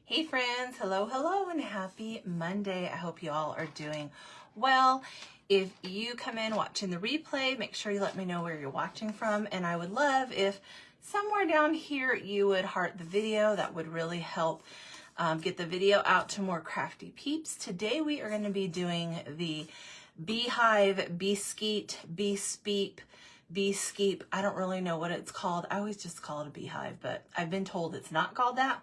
Hey friends, hello, and happy Monday. I hope you all are doing well. If you come in watching the replay, make sure you let me know where you're watching from, and I would love if somewhere down here you would heart the video. That would really help get the video out to more crafty peeps. Today we are going to be doing the Beehive, Beeskeet, Beespeep, Beeskeep. I don't really know what it's called. I always just call it a beehive, but I've been told it's not called that.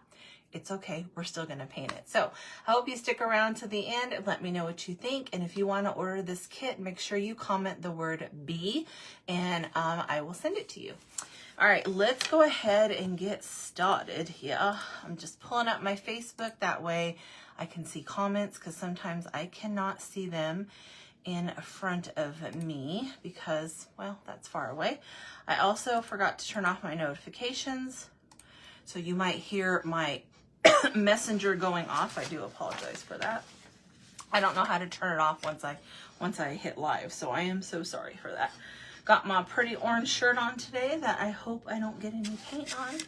It's okay, we're still gonna paint it. So I hope you stick around to the end and let me know what you think. And if you wanna order this kit, make sure you comment the word bee and I will send it to you. All right, let's go ahead and get started here. I'm just pulling up my Facebook, that way I can see comments because sometimes I cannot see them in front of me because, well, that's far away. I also forgot to turn off my notifications, so you might hear my messenger going off. I do apologize for that. I don't know how to turn it off once I hit live, so I am so sorry for that. Got my pretty orange shirt on today that I hope I don't get any paint on.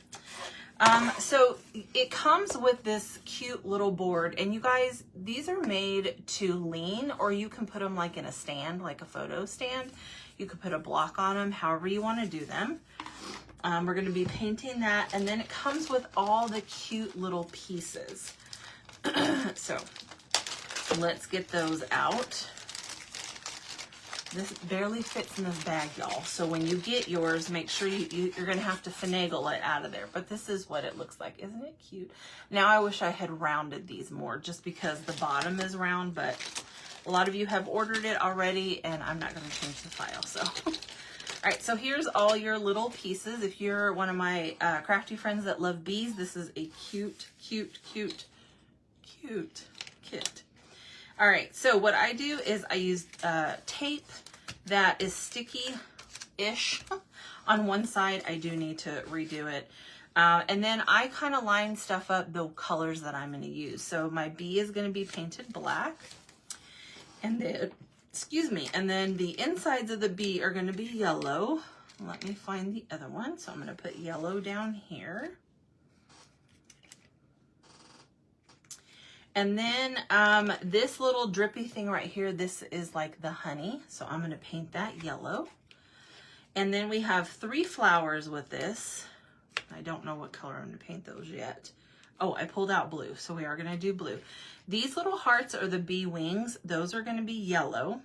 So it comes with this cute little board, and you guys, these are made to lean, or you can put them like in a stand, like a photo stand. You could put a block on them, however you want to do them. We're going to be painting that, and then it comes with all the cute little pieces. So let's get those out. This barely fits in this bag, y'all. So when you get yours, make sure you're going to have to finagle it out of there. But this is what it looks like. Isn't it cute? Now I wish I had rounded these more just because the bottom is round, but a lot of you have ordered it already, and I'm not going to change the file. So. All right, so here's all your little pieces. If you're one of my crafty friends that love bees, this is a cute kit. All right, so what I do is I use tape that is sticky-ish on one side. I do need to redo it. And then I kind of line stuff up the colors that I'm going to use. So my bee is going to be painted black. And then... excuse me, and then the insides of the bee are going to be yellow. Let me find the other one. So I'm going to put yellow down here. And then this little drippy thing right here, this is like the honey. So I'm going to paint that yellow. And then we have 3 flowers with this. I don't know what color I'm going to paint those yet. Oh, I pulled out blue, so we are going to do blue. These little hearts are the bee wings. Those are going to be yellow.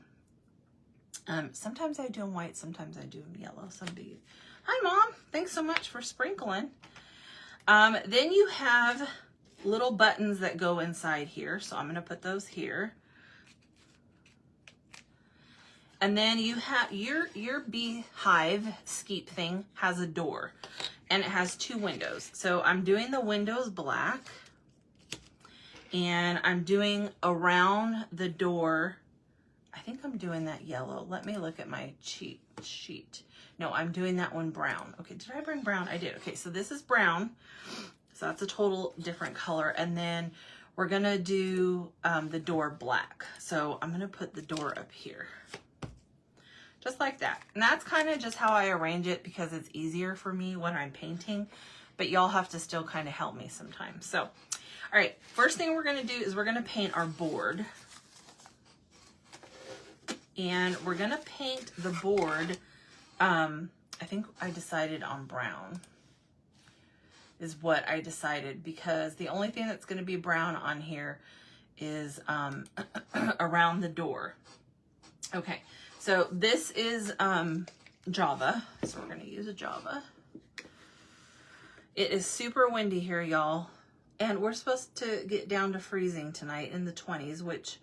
Sometimes I do them white, sometimes I do them yellow. Some bee. Hi, Mom. Thanks so much for sprinkling. Then you have little buttons that go inside here, so I'm going to put those here. And then you have your beehive skeep thing has a door. And it has 2 windows. So I'm doing the windows black. And I'm doing around the door. I think I'm doing that yellow. Let me look at my cheat sheet. No, I'm doing that one brown. Okay, did I bring brown? I did. Okay, so this is brown. So that's a total different color. And then we're going to do the door black. So I'm going to put the door up here. Just like that. And that's kind of just how I arrange it because it's easier for me when I'm painting, but y'all have to still kind of help me sometimes. So, all right, first thing we're going to do is we're going to paint our board. And we're going to paint the board, I think I decided on brown is what I decided, because the only thing that's going to be brown on here is around the door. Okay. So this is Java, so we're going to use a Java. It is super windy here, y'all, and we're supposed to get down to freezing tonight in the 20s, which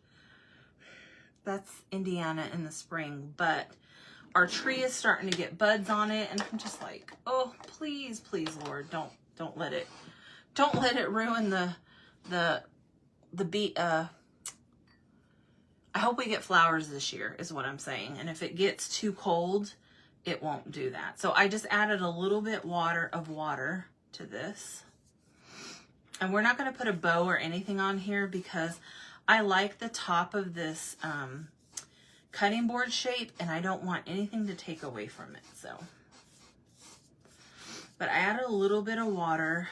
that's Indiana in the spring, but our tree is starting to get buds on it, and I'm just like, oh, please, please, Lord, don't let it ruin the bee. I hope we get flowers this year is what I'm saying. And if it gets too cold, it won't do that. So I just added a little bit of water to this. And we're not going to put a bow or anything on here because I like the top of this cutting board shape and I don't want anything to take away from it. So, but I added a little bit of water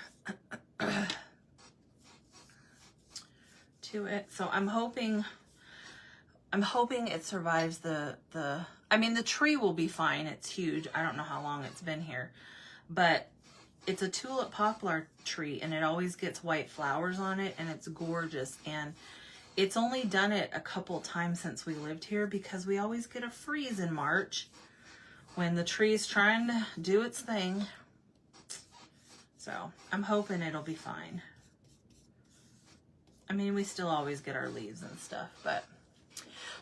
to it. So I'm hoping it survives the I mean, the tree will be fine. It's huge. I don't know how long it's been here, but it's a tulip poplar tree and it always gets white flowers on it and it's gorgeous. And it's only done it a couple times since we lived here because we always get a freeze in March when the tree's trying to do its thing. So I'm hoping it'll be fine. I mean, we still always get our leaves and stuff, but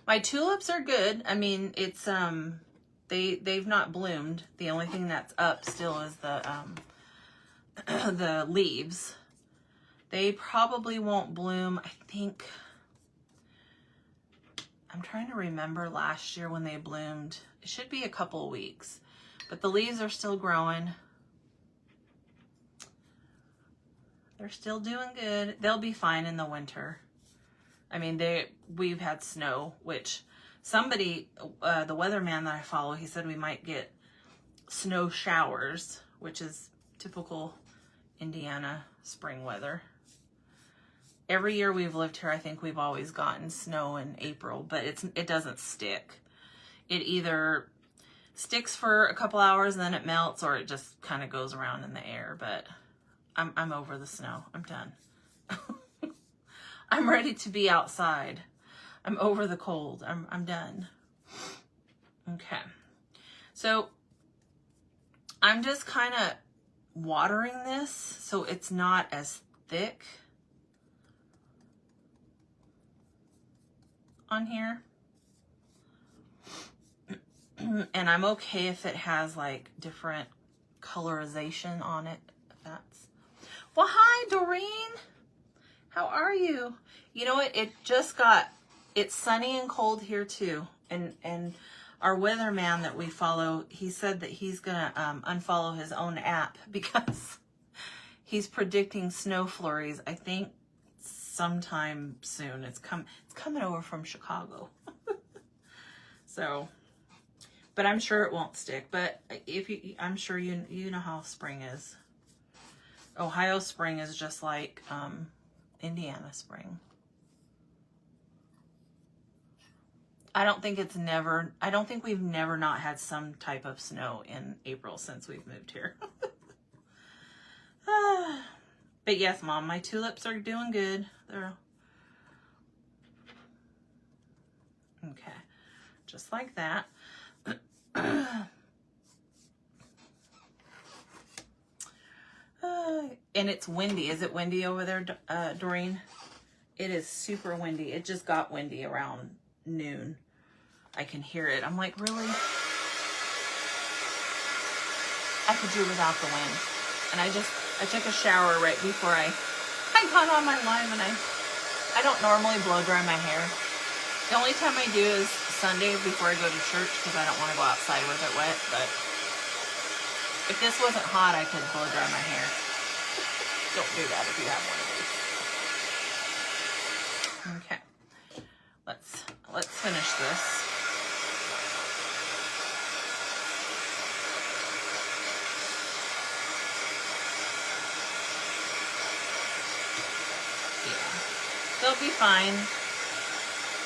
my tulips are good. I mean, it's, they've not bloomed. The only thing that's up still is the, the leaves. They probably won't bloom. I think, I'm trying to remember last year when they bloomed. It should be a couple of weeks, but the leaves are still growing. They're still doing good. They'll be fine in the winter. I mean, we've had snow, which somebody, the weatherman that I follow, he said we might get snow showers, which is typical Indiana spring weather. Every year we've lived here, I think we've always gotten snow in April, but it doesn't stick. It either sticks for a couple hours and then it melts, or it just kind of goes around in the air. But I'm over the snow. I'm done. I'm ready to be outside. I'm over the cold. I'm done. Okay. So I'm just kind of watering this so it's not as thick on here. And I'm okay if it has like different colorization on it. If that's... Well, hi, Doreen. How are you? You know what? It's sunny and cold here too. And our weatherman that we follow, he said that he's gonna unfollow his own app because he's predicting snow flurries, I think sometime soon. It's coming over from Chicago. So, but I'm sure it won't stick. But I'm sure you know how spring is. Ohio spring is just like Indiana spring. I don't think we've never not had some type of snow in April since we've moved here. But yes, Mom, my tulips are doing good. They're okay, just like that. And it's windy. Is it windy over there, Doreen? It is super windy. It just got windy around noon. I can hear it. I'm like, really? I could do without the wind. And I took a shower right before I got on my live, and I don't normally blow dry my hair. The only time I do is Sunday before I go to church because I don't want to go outside with it wet. But if this wasn't hot, I could blow dry my hair. Don't do that if you have one of these. Okay. Let's finish this. Yeah. They'll be fine.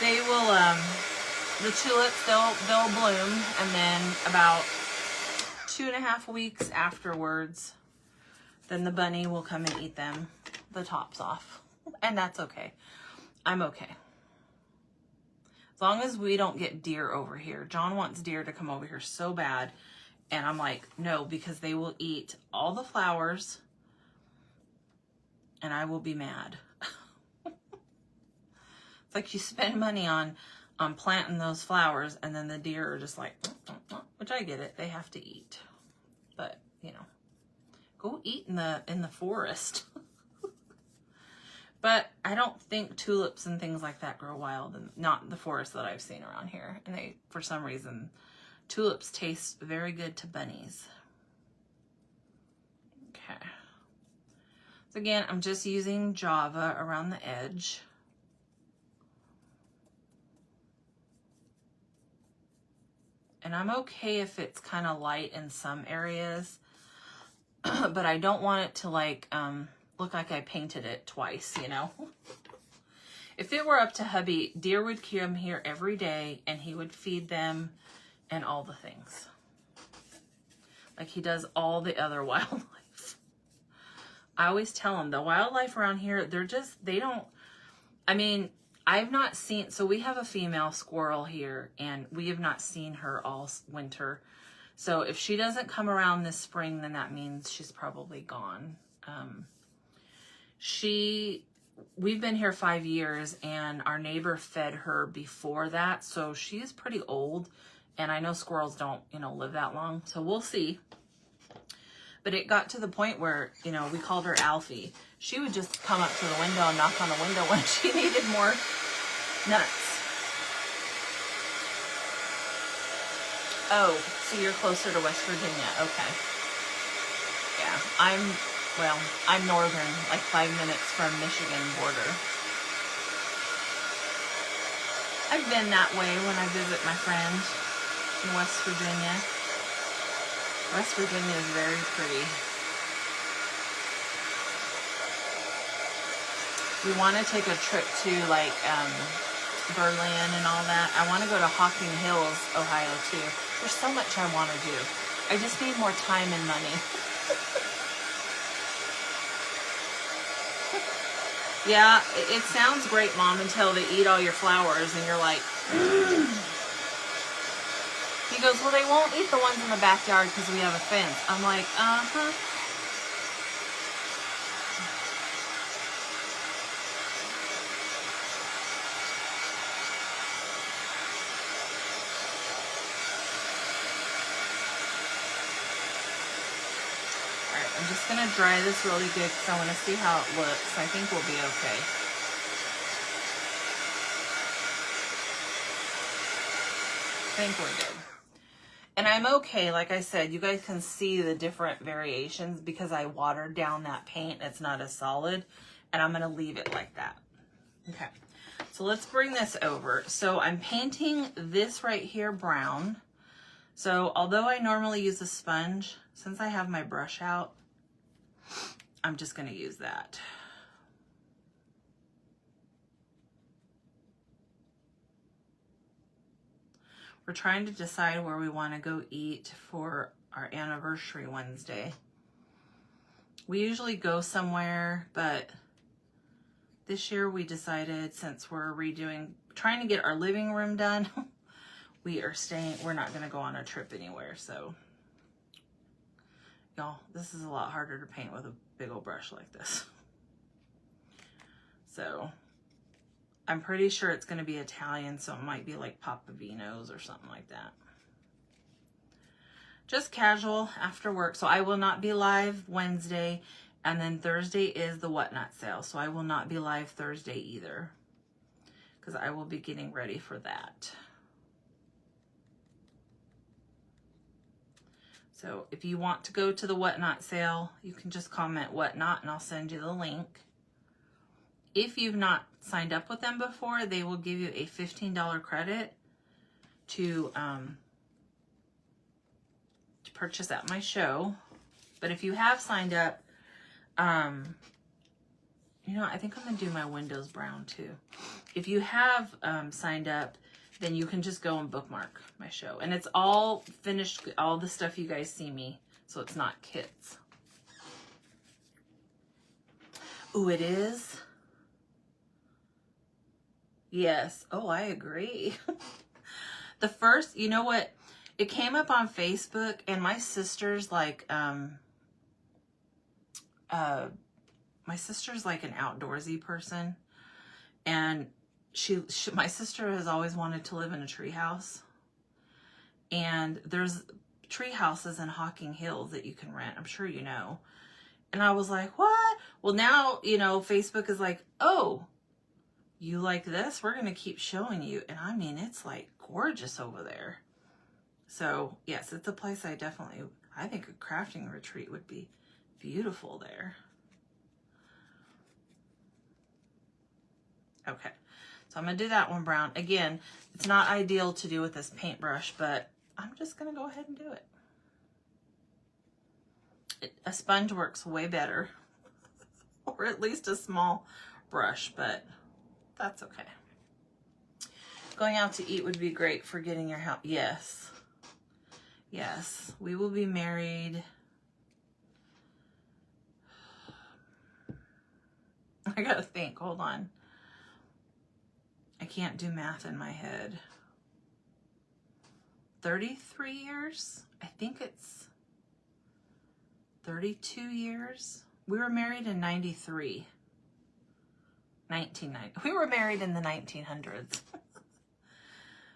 They will the tulips, they'll bloom, and then about 2.5 weeks afterwards, then the bunny will come and eat them, the tops off. And that's okay. I'm okay. As long as we don't get deer over here. John wants deer to come over here so bad. And I'm like, no, because they will eat all the flowers and I will be mad. It's like you spend money on planting those flowers and then the deer are just like, which I get it. They have to eat. But, you know, go eat in the forest. But I don't think tulips and things like that grow wild, and not in the forest that I've seen around here. And they, for some reason, tulips taste very good to bunnies. Okay. So again, I'm just using Java around the edge. And I'm okay if it's kind of light in some areas, but I don't want it to like, look like I painted it twice, you know? If it were up to hubby, deer would come here every day and he would feed them and all the things. Like he does all the other wildlife. I always tell him the wildlife around here, they don't, I mean, I've not seen, so we have a female squirrel here and we have not seen her all winter. So if she doesn't come around this spring, then that means she's probably gone. We've been here 5 years and our neighbor fed her before that. So she is pretty old and I know squirrels don't, live that long. So we'll see. But it got to the point where, we called her Alfie. She would just come up to the window and knock on the window when she needed more nuts. Oh, so you're closer to West Virginia. Okay. Yeah, I'm northern, like 5 minutes from Michigan border. I've been that way when I visit my friend in West Virginia. West Virginia is very pretty. We want to take a trip to like Berlin and all that. I want to go to Hocking Hills, Ohio too. There's so much I want to do. I just need more time and money. Yeah, it sounds great, Mom, until they eat all your flowers and you're like, He goes, well, they won't eat the ones in the backyard because we have a fence. I'm like, uh-huh. All right, I'm just going to dry this really good because I want to see how it looks. I think we'll be okay. I think we're good. And I'm okay, like I said, you guys can see the different variations because I watered down that paint. It's not as solid, and I'm going to leave it like that. Okay, so let's bring this over. So I'm painting this right here brown. So although I normally use a sponge, since I have my brush out, I'm just going to use that. We're trying to decide where we want to go eat for our anniversary Wednesday. We usually go somewhere, but this year we decided, since we're trying to get our living room done, we're not going to go on a trip anywhere. So, y'all, this is a lot harder to paint with a big old brush like this. So, I'm pretty sure it's going to be Italian, so it might be like Papavino's or something like that. Just casual after work. So I will not be live Wednesday, and then Thursday is the Whatnot sale. So I will not be live Thursday either, because I will be getting ready for that. So if you want to go to the Whatnot sale, you can just comment Whatnot and I'll send you the link. If you've not signed up with them before, they will give you a $15 credit to purchase at my show. But if you have signed up, I think I'm going to do my windows brown too. If you have signed up, then you can just go and bookmark my show. And it's all finished, all the stuff you guys see me, so it's not kits. Ooh, it is? Yes. Oh, I agree. The first, you know what? It came up on Facebook, and my sister's like, my sister's like an outdoorsy person, and my sister has always wanted to live in a tree house, and there's tree houses in Hocking Hills that you can rent. I'm sure you know. And I was like, what? Well, now, Facebook is like, oh, you like this? We're going to keep showing you. And I mean, it's like gorgeous over there. So yes, it's a place I think a crafting retreat would be beautiful there. Okay. So I'm going to do that one brown. Again, it's not ideal to do with this paintbrush, but I'm just going to go ahead and do it. A sponge works way better, or at least a small brush, but That's okay. Going out to eat would be great for getting your house. Yes. Yes. We will be married. I gotta think. Hold on. I can't do math in my head. 33 years? I think it's 32 years. We were married in 93. 1990. We were married in the 1900s.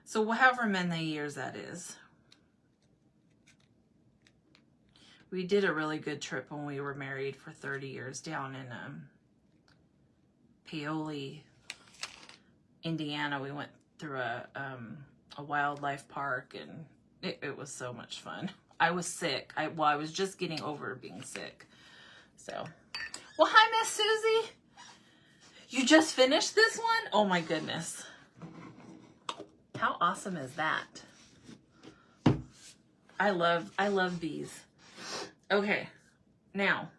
So however many years that is. We did a really good trip when we were married for 30 years down in Paoli, Indiana. We went through a wildlife park, and it was so much fun. I was sick. I was just getting over being sick. So, well, hi, Miss Susie. You just finished this one? Oh my goodness. How awesome is that? I love these. Okay, now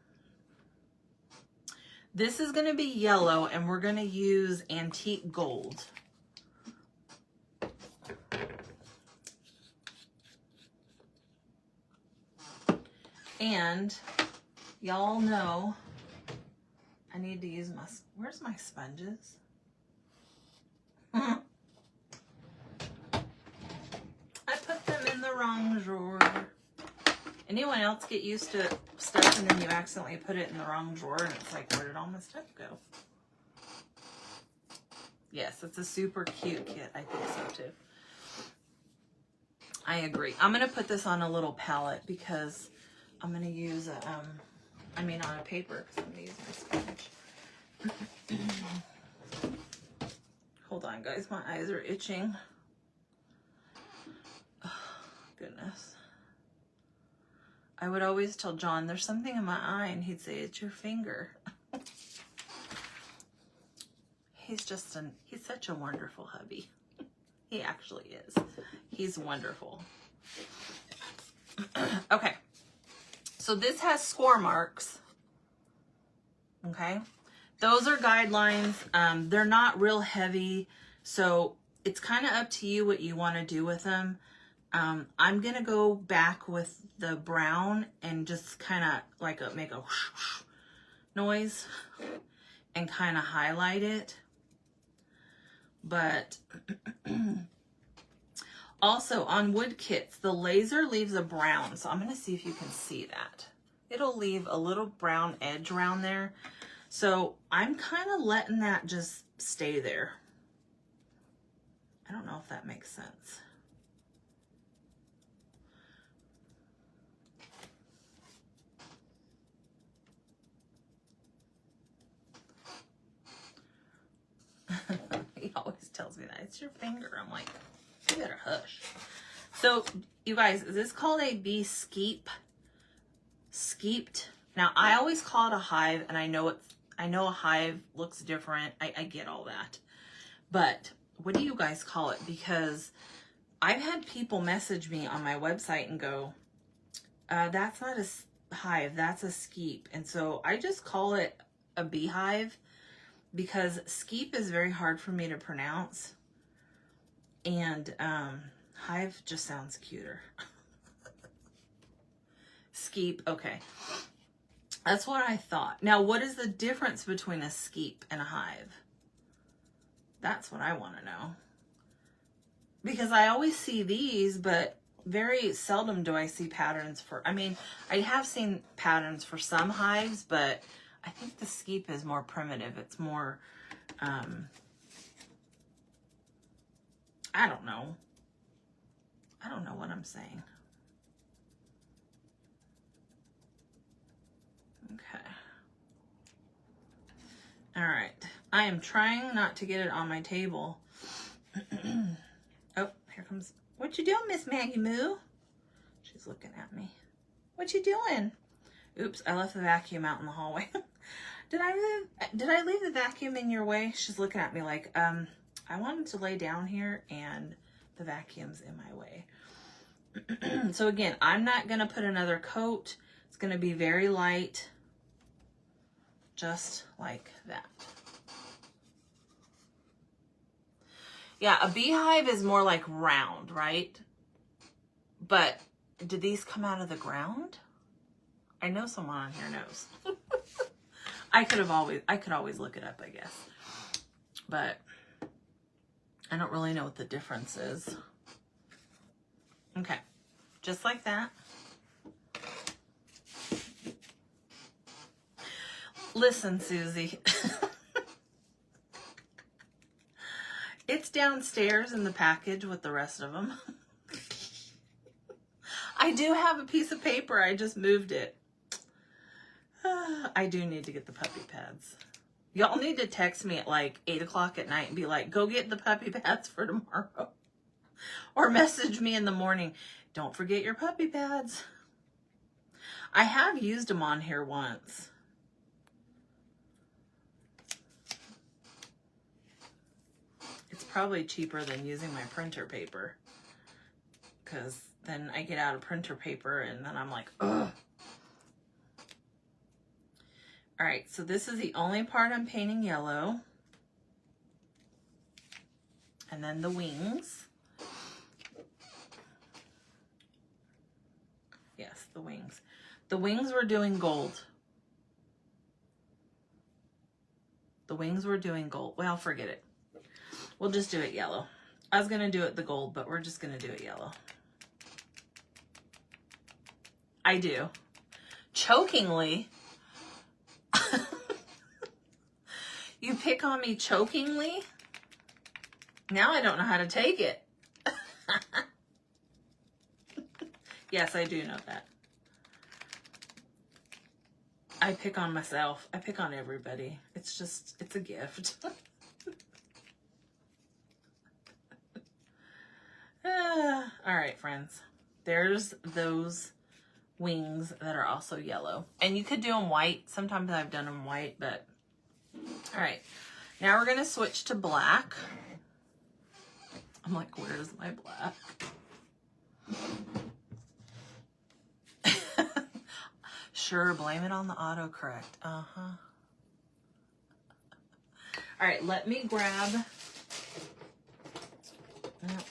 this is going to be yellow, and we're going to use antique gold. And y'all know I need to use my, where's my sponges? I put them in the wrong drawer. Anyone else get used to stuff and then you accidentally put it in the wrong drawer and it's like, where did all my stuff go? Yes, it's a super cute kit. I think so too. I agree. I'm going to put this on a little palette because I'm going to use on a paper because I'm going to use my sponge. Hold on, guys. My eyes are itching. Oh, goodness. I would always tell John, there's something in my eye, and he'd say, it's your finger. He's such a wonderful hubby. He actually is. He's wonderful. Okay. So this has score marks. Okay. Those are guidelines. They're not real heavy, so it's kind of up to you what you want to do with them. I'm going to go back with the brown and just kind of like make a whoosh, whoosh noise and kind of highlight it. But also on wood kits, the laser leaves a brown. So I'm going to see if you can see that. It'll leave a little brown edge around there. So I'm kind of letting that just stay there. I don't know if that makes sense. He always tells me that. It's your finger. I'm like, you better hush. So, you guys, is this called a bee skeep? Skeeped? Now, I always call it a hive, and I know a hive looks different. I get all that. But what do you guys call it? Because I've had people message me on my website and go, that's not a hive, that's a skeep. And so I just call it a beehive because skeep is very hard for me to pronounce. And hive just sounds cuter. Skeep, okay. That's what I thought. Now, what is the difference between a skeep and a hive? That's what I want to know. Because I always see these, but very seldom do I see patterns for, I have seen patterns for some hives, but I think the skeep is more primitive. It's more, I don't know. I don't know what I'm saying. Okay. All right. I am trying not to get it on my table. Oh, here comes. What you doing, Miss Maggie Moo? She's looking at me. What you doing? Oops, I left the vacuum out in the hallway. Did I leave the vacuum in your way? She's looking at me like, I wanted to lay down here and the vacuum's in my way. So again, I'm not going to put another coat. It's going to be very light. Just like that. Yeah, a beehive is more like round, right? But did these come out of the ground? I know someone on here knows. I could always look it up, I guess. But I don't really know what the difference is. Okay, just like that. Listen, Susie. It's downstairs in the package with the rest of them. I do have a piece of paper. I just moved it. I do need to get the puppy pads. Y'all need to text me at like 8 o'clock at night and be like, go get the puppy pads for tomorrow. Or message me in the morning. Don't forget your puppy pads. I have used them on here once. It's probably cheaper than using my printer paper. Because then I get out of printer paper and then I'm like, ugh. All right, so this is the only part I'm painting yellow. And then the wings. Yes, the wings. The wings we're doing gold. The wings we're doing gold. Well, forget it. We'll just do it yellow. I was going to do it the gold, but we're just going to do it yellow. I do. Chokingly. You pick on me chokingly? Now I don't know how to take it. Yes, I do know that. I pick on myself. I pick on everybody. It's just, it's a gift. All right, friends. There's those wings that are also yellow. And you could do them white. Sometimes I've done them white, but all right. Now we're going to switch to black. I'm like, where's my black? Sure, blame it on the autocorrect. Uh-huh. All right, let me grab,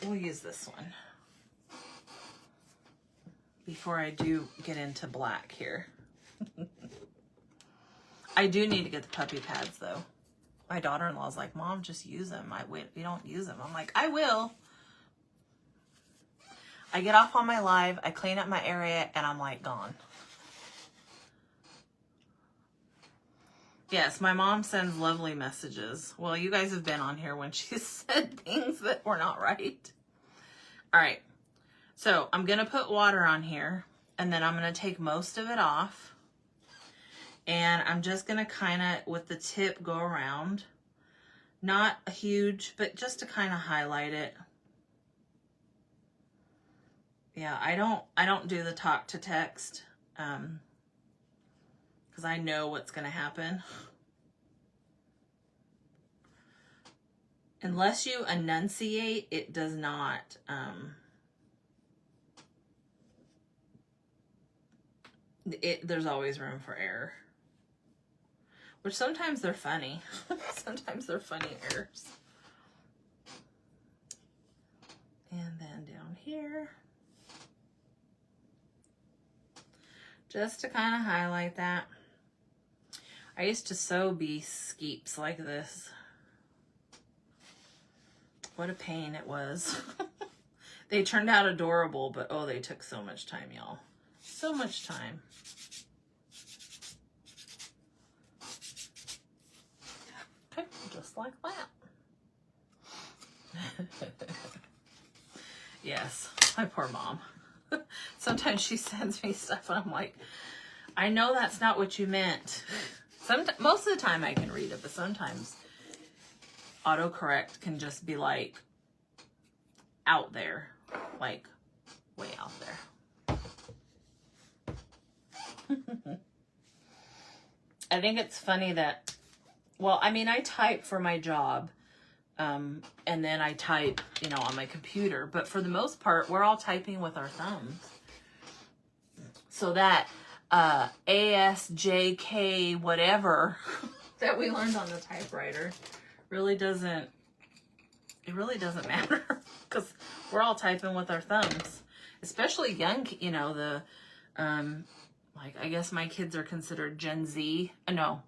we'll use this one before I do get into black here. I do need to get the puppy pads though. My daughter-in-law's like, Mom, just use them. We don't use them. I'm like, I will. I get off on my live, I clean up my area, and I'm like, gone. Yes, my mom sends lovely messages. Well, you guys have been on here when she said things that were not right. All right. So I'm going to put water on here, and then I'm going to take most of it off. And I'm just going to kind of, with the tip, go around. Not huge, but just to kind of highlight it. Yeah, I don't do the talk to text. Because I know what's going to happen. Unless you enunciate, it does not. There's always room for error. Which sometimes they're funny. Sometimes they're funny errors. And then down here. Just to kind of highlight that. I used to sew bee skeeps like this. What a pain it was. They turned out adorable, but oh, they took so much time, y'all. So much time. Okay, just like that. Yes, my poor mom. Sometimes she sends me stuff and I'm like, I know that's not what you meant. Most of the time I can read it, but sometimes autocorrect can just be like out there, like way out there. I think it's funny that, well, I mean, I type for my job, and then I type, you know, on my computer, but for the most part, we're all typing with our thumbs. So that ASJK whatever that we learned on the typewriter really doesn't it really doesn't matter because we're all typing with our thumbs, especially young, you know, the, like, I guess my kids are considered Gen Z. No.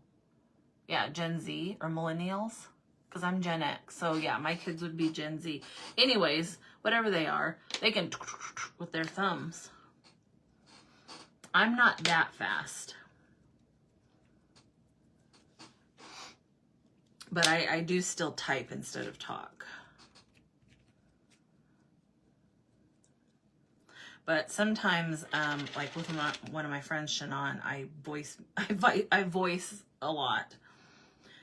Yeah, Gen Z or millennials because I'm Gen X. So yeah, my kids would be Gen Z. Anyways, whatever they are, they can with their thumbs. I'm not that fast. But I do still type instead of talk. But sometimes, like with one of my friends, Shannon, I voice a lot.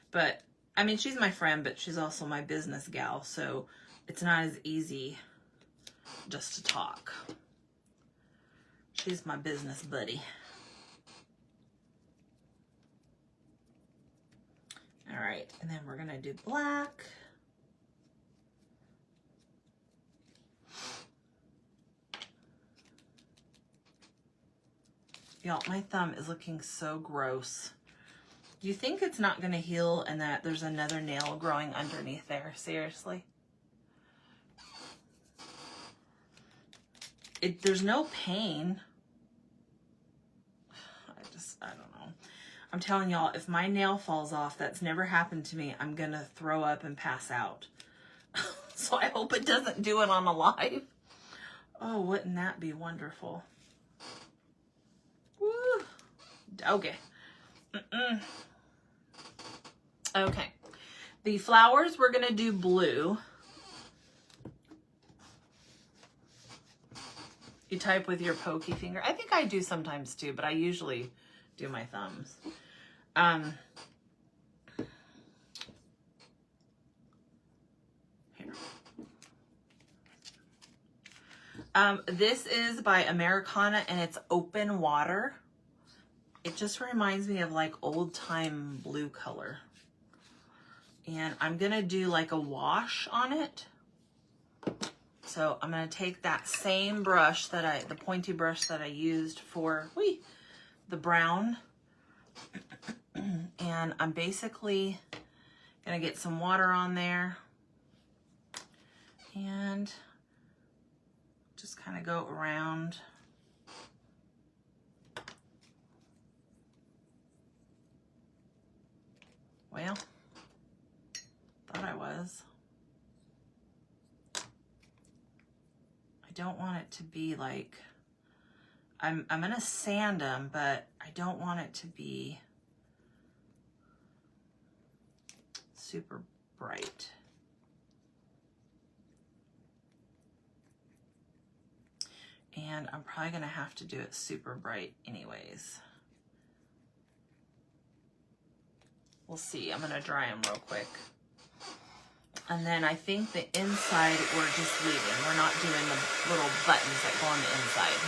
But, I mean, she's my friend, but she's also my business gal. So it's not as easy just to talk. She's my business buddy. All right, and then we're gonna do black. Y'all, my thumb is looking so gross. Do you think it's not gonna heal and that there's another nail growing underneath there? Seriously? There's no pain. I don't know. I'm telling y'all, if my nail falls off, that's never happened to me, I'm gonna throw up and pass out. So I hope it doesn't do it on a live. Oh, wouldn't that be wonderful? Woo. Okay. Okay. The flowers, we're gonna do blue. You type with your pokey finger. I think I do sometimes too, but I usually do my thumbs. Here. This is by Americana and it's open water. It just reminds me of like old time blue color. And I'm gonna do like a wash on it. So I'm gonna take that same brush that the pointy brush that I used for the brown. And I'm basically gonna get some water on there and just kind of go around. Well, thought I was. I don't want it to be like, I'm gonna sand them, but I don't want it to be super bright. And I'm probably gonna have to do it super bright anyways. We'll see. I'm gonna dry them real quick. And then I think the inside we're just leaving. We're not doing the little buttons that go on the inside.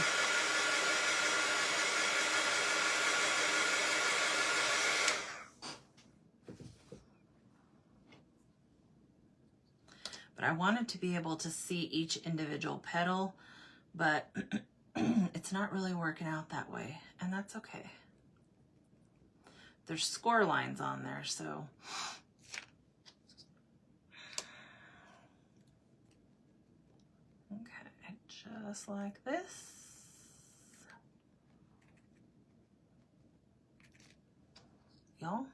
But I wanted to be able to see each individual petal, but it's not really working out that way, and that's okay. There's score lines on there, so. Okay, just like this. Y'all.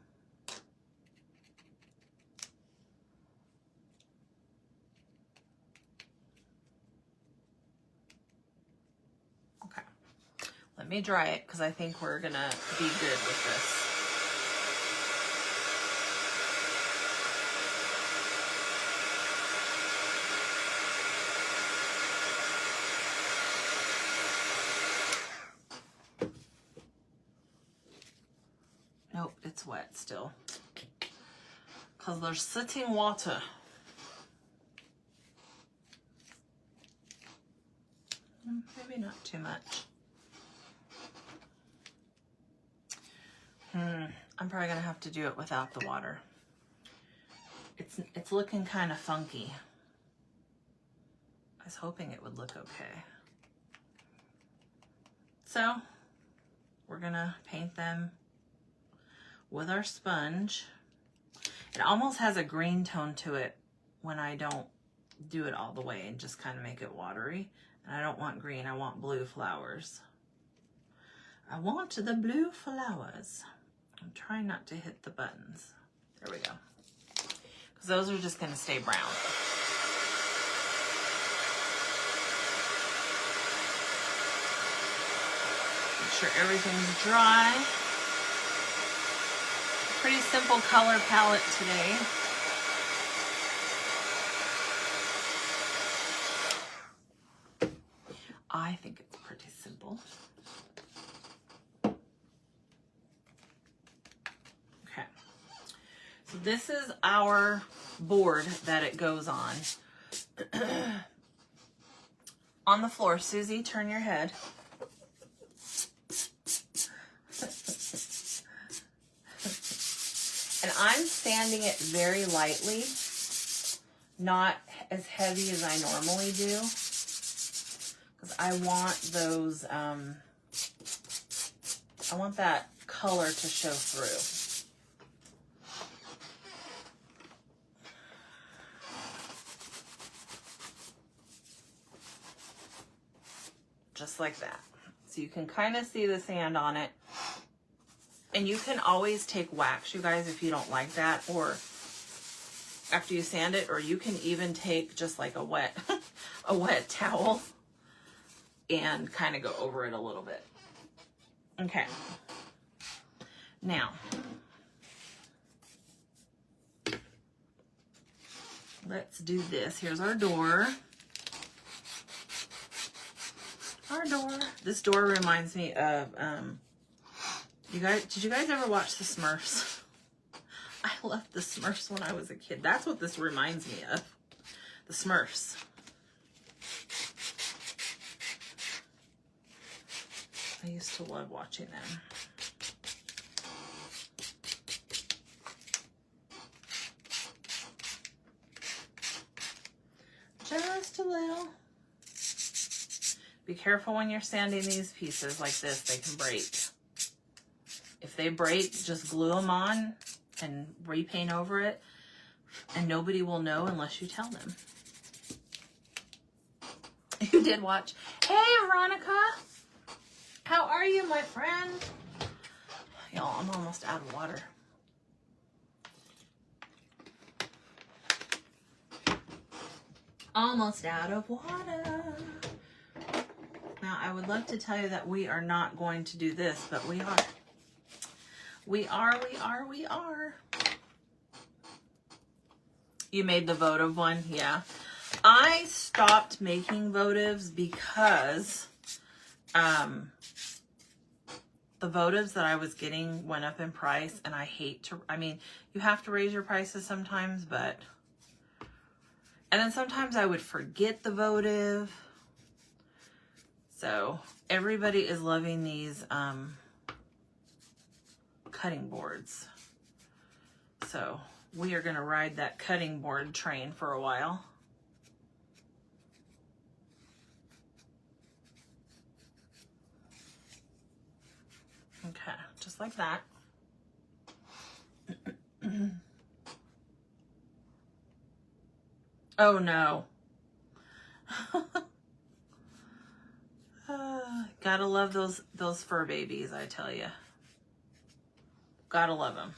Okay, let me dry it because I think we're gonna be good with this. Nope, it's wet still. Because there's sitting water. Maybe not too much. I'm probably gonna have to do it without the water. It's looking kind of funky. I was hoping it would look okay. So we're gonna paint them with our sponge. It almost has a green tone to it when I don't do it all the way and just kind of make it watery. And I don't want green, I want blue flowers. I want the blue flowers. I'm trying not to hit the buttons. There we go. Because those are just going to stay brown. Make sure everything's dry. Pretty simple color palette today. I think it's pretty simple. Okay. So this is our board that it goes on. On the floor, Susie, turn your head. And I'm sanding it very lightly, not as heavy as I normally do, because I want those, I want that color to show through. Just like that. So you can kind of see the sand on it. And you can always take wax, you guys, if you don't like that, or after you sand it, or you can even take just like a wet towel and kind of go over it a little bit. Okay. Now, let's do this. Here's our door. Our door. This door reminds me of, did you guys ever watch the Smurfs? I loved the Smurfs when I was a kid. That's what this reminds me of. The Smurfs. I used to love watching them. Just a little. Be careful when you're sanding these pieces like this. They can break. If they break, just glue them on and repaint over it, and nobody will know unless you tell them. You did watch. Hey, Veronica. How are you, my friend? Y'all, I'm almost out of water. Almost out of water. Now, I would love to tell you that we are not going to do this, but we are. We are. You made the votive one? Yeah. I stopped making votives because the votives that I was getting went up in price, and I hate to, I mean, you have to raise your prices sometimes, but, and then sometimes I would forget the votive. So everybody is loving these cutting boards. So we are going to ride that cutting board train for a while. Okay, just like that. Oh no. Gotta love those fur babies, I tell you. Gotta love them.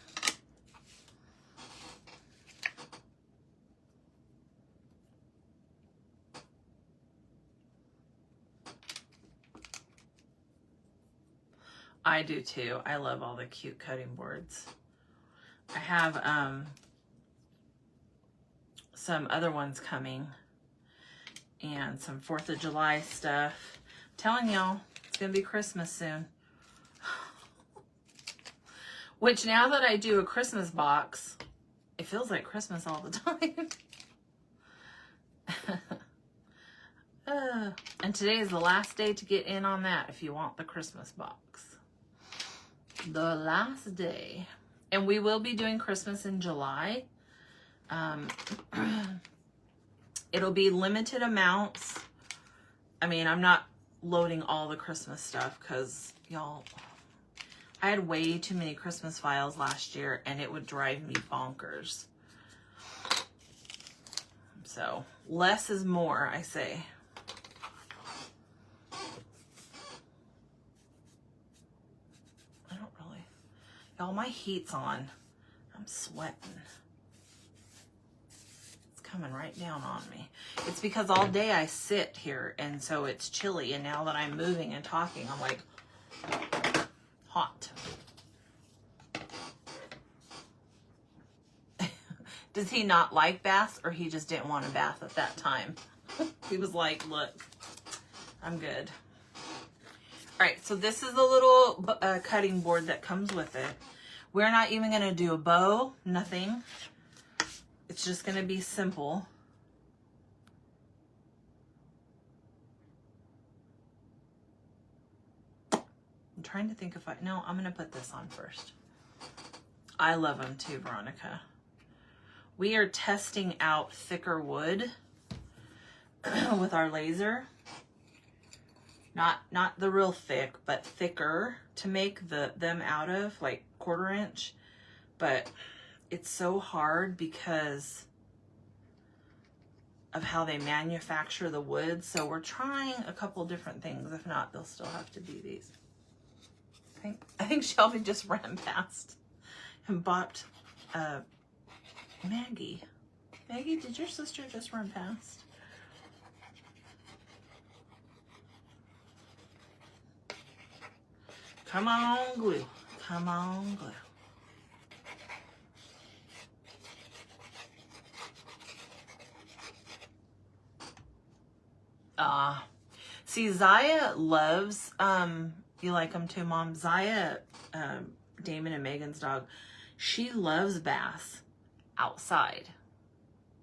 I do too. I love all the cute cutting boards. I have some other ones coming and some 4th of July stuff. I'm telling y'all, it's gonna be Christmas soon. Which, now that I do a Christmas box, it feels like Christmas all the time. And today is the last day to get in on that if you want the Christmas box. The last day. And we will be doing Christmas in July. It'll be limited amounts. I mean, I'm not loading all the Christmas stuff because, y'all, I had way too many Christmas files last year and it would drive me bonkers. So less is more, I say. I don't really, y'all, my heat's on. I'm sweating. It's coming right down on me. It's because all day I sit here and so it's chilly, and now that I'm moving and talking, I'm like hot. Does he not like baths, or he just didn't want a bath at that time? He was like, look, I'm good. All right, so this is the little cutting board that comes with it. We're not even gonna do a bow, nothing. It's just gonna be simple. I'm trying to think if no, I'm gonna put this on first. I love them too, Veronica. We are testing out thicker wood with our laser. Not the real thick, but thicker to make them out of, like 1/4 inch. But it's so hard because of how they manufacture the wood. So we're trying a couple different things. If not, they'll still have to be these. I think Shelby just ran past and bought Maggie. Maggie, did your sister just run past? Come on, glue. Come on, glue. See, Zaya loves, you like them too, Mom? Zaya, Damon and Megan's dog, she loves baths outside.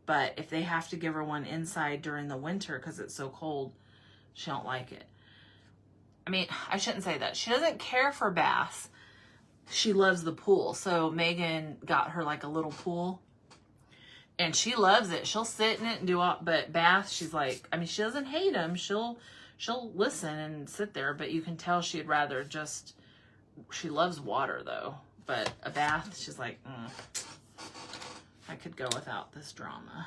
But if they have to give her one inside during the winter because it's so cold, she don't like it. I mean, I shouldn't say that. She doesn't care for baths. She loves the pool. So Megan got her like a little pool. And she loves it. She'll sit in it and do all, but baths, she's like, I mean, she doesn't hate them. She'll listen and sit there, but you can tell she'd rather just, she loves water though. But a bath, she's like, I could go without this drama.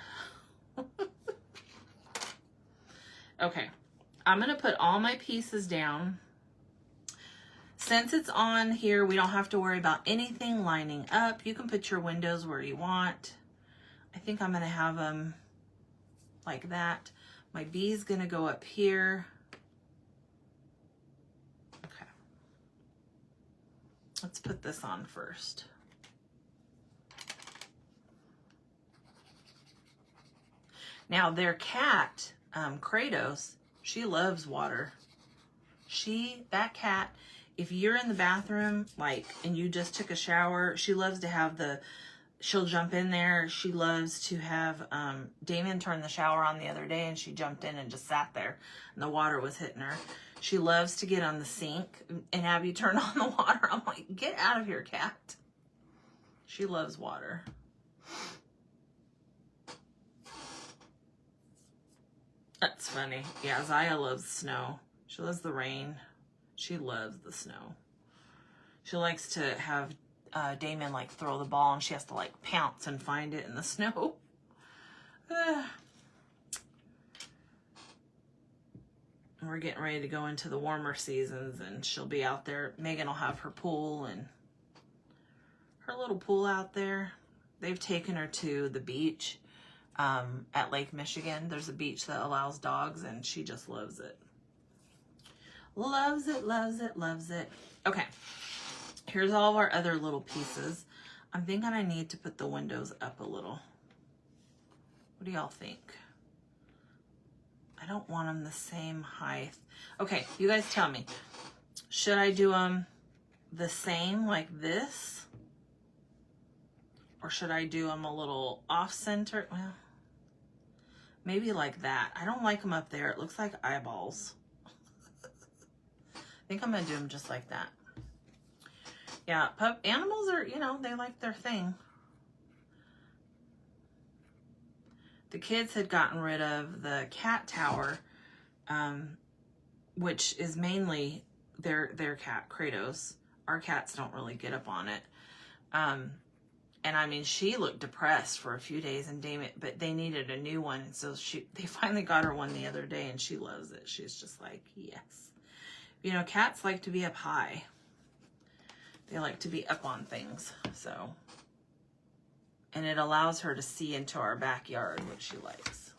Okay, I'm gonna put all my pieces down. Since it's on here, we don't have to worry about anything lining up. You can put your windows where you want. I think I'm gonna have them like that. My bee's gonna go up here. Okay. Let's put this on first. Now their cat, Kratos, she loves water. That cat, if you're in the bathroom, like, and you just took a shower, she loves to have she'll jump in there. She loves to have, Damien turned the shower on the other day and she jumped in and just sat there and the water was hitting her. She loves to get on the sink and have you turn on the water. I'm like, get out of here, cat. She loves water. That's funny. Yeah, Zaya loves snow. She loves the rain. She loves the snow. She likes to have Damon like throw the ball and she has to like pounce and find it in the snow. We're getting ready to go into the warmer seasons and she'll be out there. Megan will have her pool and her little pool out there. They've taken her to the beach at Lake Michigan. There's a beach that allows dogs and she just loves it. Loves it, loves it, loves it. Okay. Here's all of our other little pieces. I'm thinking I need to put the windows up a little. What do y'all think? I don't want them the same height. Okay, you guys tell me. Should I do them the same like this? Or should I do them a little off-center? Well, maybe like that. I don't like them up there. It looks like eyeballs. I think I'm going to do them just like that. Yeah, animals are, you know, they like their thing. The kids had gotten rid of the cat tower, which is mainly their cat, Kratos. Our cats don't really get up on it. And I mean, she looked depressed for a few days, and Damon, but they needed a new one. And so they finally got her one the other day, and she loves it. She's just like, yes. You know, cats like to be up high. They like to be up on things. So, and it allows her to see into our backyard, which she likes.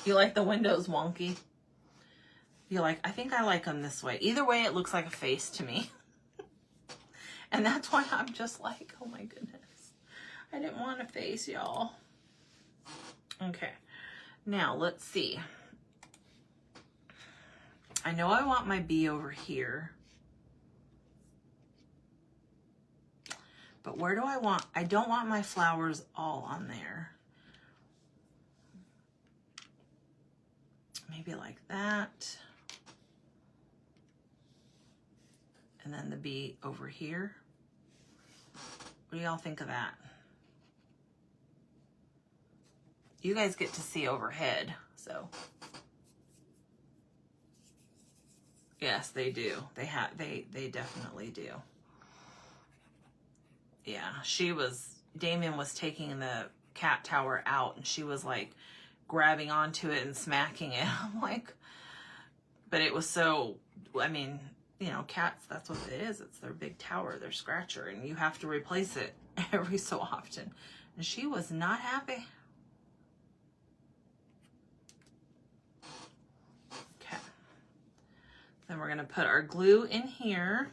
You like the windows wonky? You like, I think I like them this way. Either way, it looks like a face to me. And that's why I'm just like, oh my goodness. I didn't want a face, y'all. Okay. Now, let's see. I know I want my bee over here. But where do I want? I don't want my flowers all on there. Maybe like that. And then the bee over here. What do y'all think of that? You guys get to see overhead, so. Yes, they do. They definitely do. Yeah, Damien was taking the cat tower out, and she was like grabbing onto it and smacking it. I'm like, but it was so, I mean, you know, cats, that's what it is. It's their big tower, their scratcher, and you have to replace it every so often. And she was not happy. Okay. Then we're going to put our glue in here.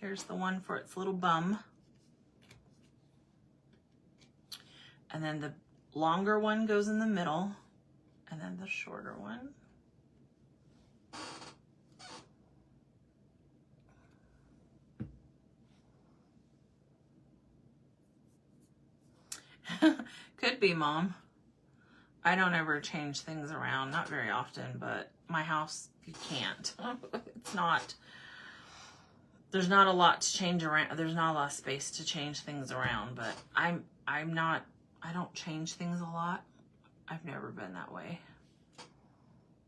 Here's the one for its little bum. And then the longer one goes in the middle. And then the shorter one. Could be, Mom. I don't ever change things around. Not very often, but my house, you can't. It's not, there's not a lot to change around. There's not a lot of space to change things around, but I don't change things a lot. I've never been that way.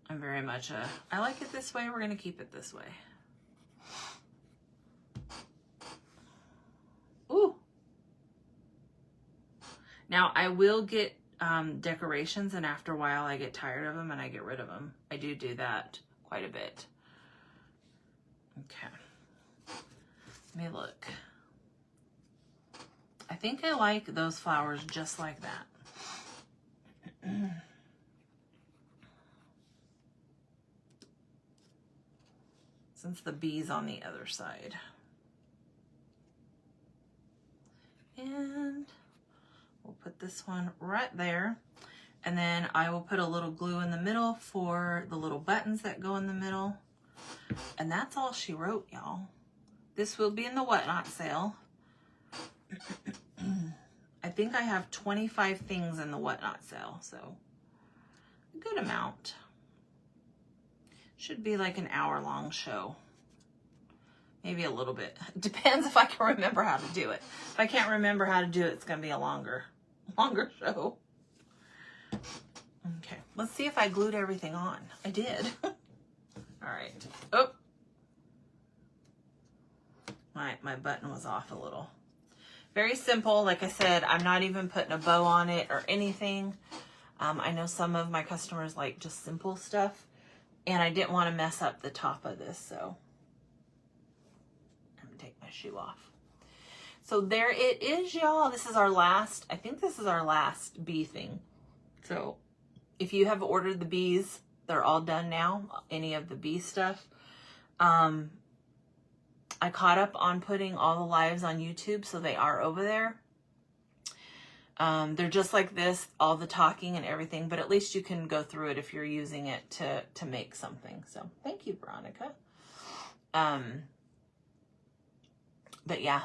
I'm very much I like it this way, we're going to keep it this way. Ooh. Now, I will get decorations, and after a while I get tired of them and I get rid of them. I do that quite a bit. Okay. Let me look. I think I like those flowers just like that. Since the bee's on the other side. And we'll put this one right there. And then I will put a little glue in the middle for the little buttons that go in the middle. And that's all she wrote, y'all. This will be in the Whatnot sale. I think I have 25 things in the Whatnot sale, so a good amount. Should be like an hour-long show. Maybe a little bit. Depends if I can remember how to do it. If I can't remember how to do it, it's going to be a longer show. Okay, let's see if I glued everything on. I did. All right. Oh. My button was off a little. Very simple. Like I said, I'm not even putting a bow on it or anything. I know some of my customers like just simple stuff, and I didn't want to mess up the top of this, so I'm going to take my shoe off. So there it is, y'all. This is our last, I think this is our last bee thing. So if you have ordered the bees, they're all done now, any of the bee stuff. I caught up on putting all the lives on YouTube, so they are over there. They're just like this, all the talking and everything, but at least you can go through it if you're using it to make something. So thank you, Veronica. But yeah,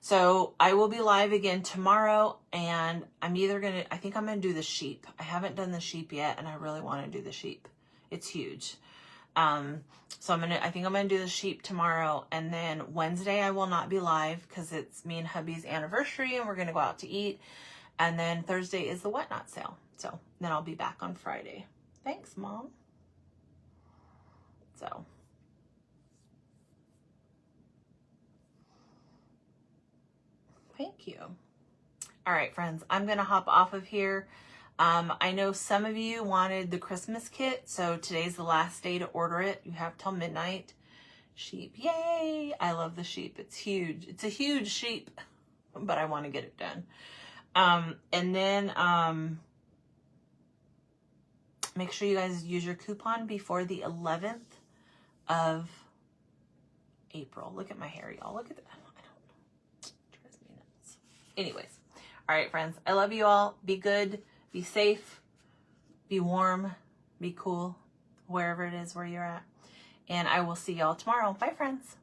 so I will be live again tomorrow, and I think I'm going to do the sheep. I haven't done the sheep yet, and I really want to do the sheep. It's huge. So I think I'm going to do the sheep tomorrow, and then Wednesday I will not be live because it's me and hubby's anniversary and we're going to go out to eat. And then Thursday is the Whatnot sale. So then I'll be back on Friday. Thanks, Mom. So Thank you. All right, friends, I'm going to hop off of here. I know some of you wanted the Christmas kit, so today's the last day to order it. You have till midnight. Sheep, yay! I love the sheep. It's huge. It's a huge sheep, but I want to get it done. And then make sure you guys use your coupon before the 11th of April. Look at my hair, y'all. Look at that. It drives me nuts. Anyways, all right, friends. I love you all. Be good. Be safe. Be warm. Be cool. Wherever it is where you're at. And I will see y'all tomorrow. Bye, friends.